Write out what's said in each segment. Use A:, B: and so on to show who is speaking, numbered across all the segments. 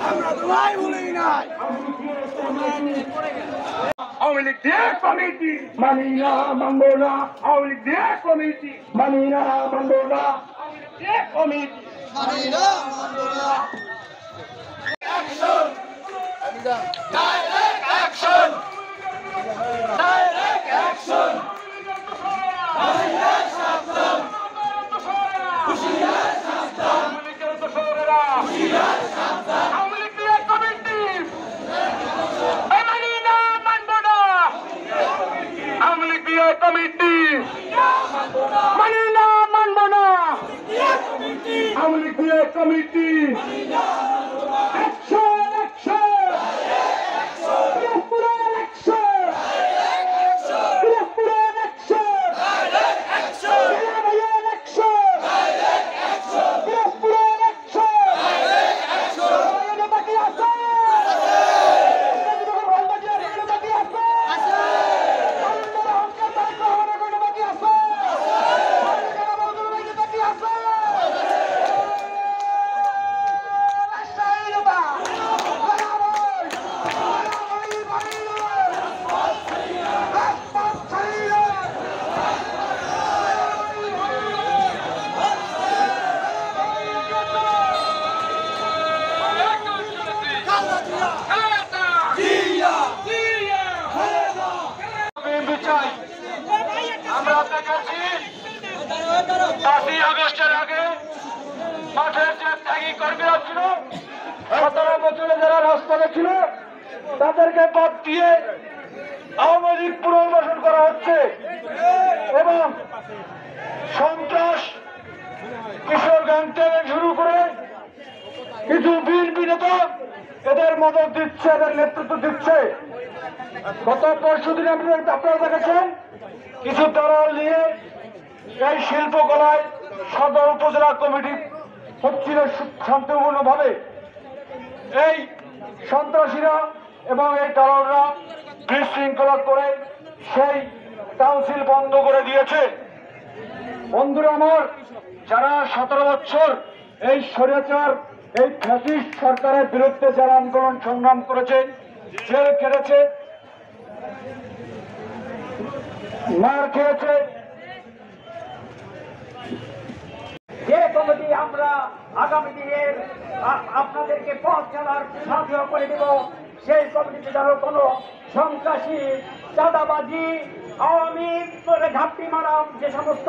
A: আমরা তো নাই বলি নাই আওয়ামী লীগ দেশ কমিটি মানি না মানব না আওয়ামী লীগ দেশ কমিটি মানি না মানব না আওয়ামী লীগ দেশ কমিটি মানি না মানব না action direct action direct action হুশিয়ার সাবধান হুশিয়ার সাবধান হুশিয়ার সাবধান আওয়ামী লীগ দেশ কমিটি মানি না মানব না আওয়ামী লীগ দেশ কমিটি মানি না মানব না আওয়ামী লীগ দেশ কমিটি অ্যাকশন অ্যাকশন আমরা দেখেছি 5ই আগস্টের আগে মাঠের যে ত্যাগী কর্মীরা ছিল 17 বছরে যারা রাস্তাতে ছিল তাদেরকে বাদ দিয়ে আওয়ামী লীগ পুনর্বাসন করা হচ্ছে এবং সন্ত্রাস কিশোরগঞ্জ থেকে শুরু করে কিছু বিএনপি নেতা এদের মদত দিচ্ছে এদের নেতৃত্ব দিচ্ছে। গত পরশুদিন আপনারা দেখেছেন কিছু দল নিয়ে এই শিল্পকলায় সদর উপজেলা কমিটি হচ্ছিল শান্তিপূর্ণ ভাবে। এই সন্ত্রাসীরা এবং এই দলরা বিশৃঙ্খলা করে সেই কাউন্সিল বন্ধ করে দিয়েছে। বন্ধুরা আমার, যারা 17 বছর এই স্বৈরাচার এই ফ্যাসিস্ট সরকারের বিরুদ্ধে যারা আন্দোলন সংগ্রাম করেছে, জেল কেটেছে, মার খেয়েছে, যে কমিটি আমরা আগামী দিনের আপনাদেরকে পথ চলার সাহায্য করে দেব, সেই কমিটিতে ধরো কোনো সন্ত্রাসী, চাঁদাবাজি, আওয়ামী ঘাপটি মারা যে সমস্ত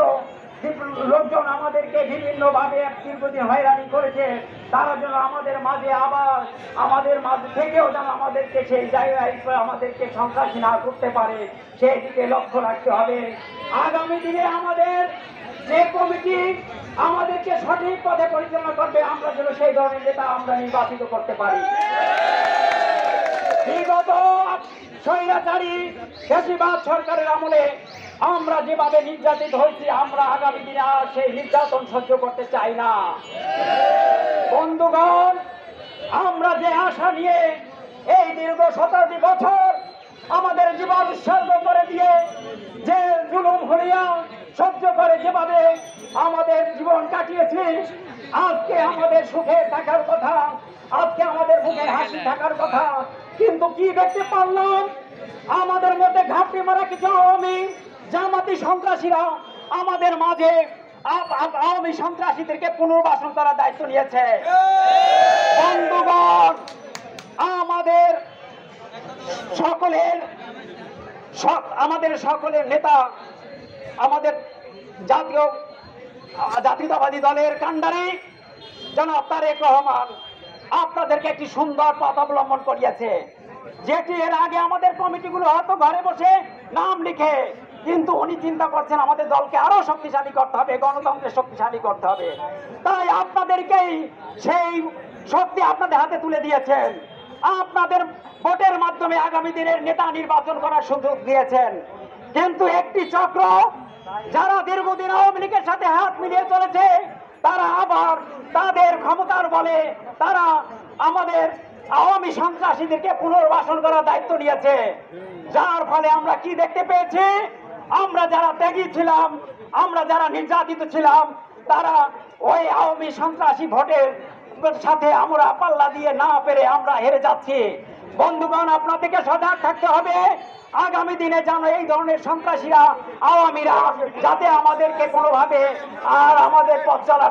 A: লোকজন আমাদেরকে বিভিন্ন ভাবে দীর্ঘদিন হয়রানি করেছে, তারা যেন আমাদের মাঝে আবার আমাদের মাঝে থেকেও যেন আমাদেরকে সেই জায়গায় আমাদেরকে সন্ত্রাসী না করতে পারে, সেই দিকে লক্ষ্য রাখতে হবে। আগামী দিনে আমাদের যে কমিটি আমাদেরকে সঠিক পথে পরিচালনা করবে, আমরা যেন সেই ধরনের নেতা আমরা নির্বাচিত করতে পারি। বিগত স্বৈরাচারী ফ্যাসিবাদ সরকারের আমলে আমরা যেভাবে নির্যাতিত হয়েছি, আমরা আগামী দিনে আর সেই নির্যাতন সহ্য করতে চাই না। বন্ধুগণ, আমরা যে আশা নিয়ে এই দীর্ঘ 17 বছর আমাদের জীবন উৎসর্গ করে দিয়ে যে জুলুম হলিয়া সহ্য করে যেভাবে আমাদের জীবন কাটিয়েছি, আজকে আমাদের সুখে থাকার কথা, আজকে আমাদের মুখে হাসি থাকার কথা, কিন্তু কি দেখতে পারলাম, আমাদের মধ্যে ঘাপটি মারা কিছু আওয়ামী জামাতি সন্ত্রাসীরা আমাদের মাঝে আওয়ামী সন্ত্রাসীদেরকে পুনর্বাসন করার দায়িত্ব নিয়েছে। বন্ধুগণ, আমাদের সকলের নেতা, আমাদের জাতীয়তাবাদী দলের কাণ্ডারি জনাব তারেক রহমান আপনাদেরকে একটি সুন্দর পথ অবলম্বন করিয়েছে, যেটি এর আগে আমাদের কমিটিগুলো হয়তো ঘরে বসে নাম লিখে, কিন্তু উনি চিন্তা করছেন আমাদের দলকে আরো শক্তিশালী করতে হবে, গণতন্ত্রের শক্তিশালী করতে হবে। তাই আপনাদেরকেই সেই শক্তি আপনাদের হাতে তুলে দিয়েছেন, আপনাদের ভোটের মাধ্যমে আগামী দিনের নেতা নির্বাচন করার সুযোগ দিয়েছেন। কিন্তু একটি চক্র যারা দীর্ঘদিন আওয়ামী লীগের সাথে হাত মিলিয়ে চলেছে, তারা আবার তাদের ক্ষমতার বলে তারা আমাদের আওয়ামী সন্ত্রাসীদেরকে পুনর্বাসন করার দায়িত্ব নিয়েছে। যার ফলে আমরা কি দেখতে পেয়েছি, আমরা যারা ত্যাগী ছিলাম, আমরা যারা নির্যাতিত ছিলাম, তারা ওই আওয়ামী সন্ত্রাসী ভোটের সাথে আমরা পাল্লা দিয়ে না পেরে আমরা হেরে যাচ্ছি। বন্ধুগণ, আপনাদেরকে সজাগ থাকতে হবে। আগামী দিনে যেন এই ধরনের সন্ত্রাসীরা, আওয়ামীরা যাতে আমাদেরকে কোনোভাবে আর আমাদের পথ চলা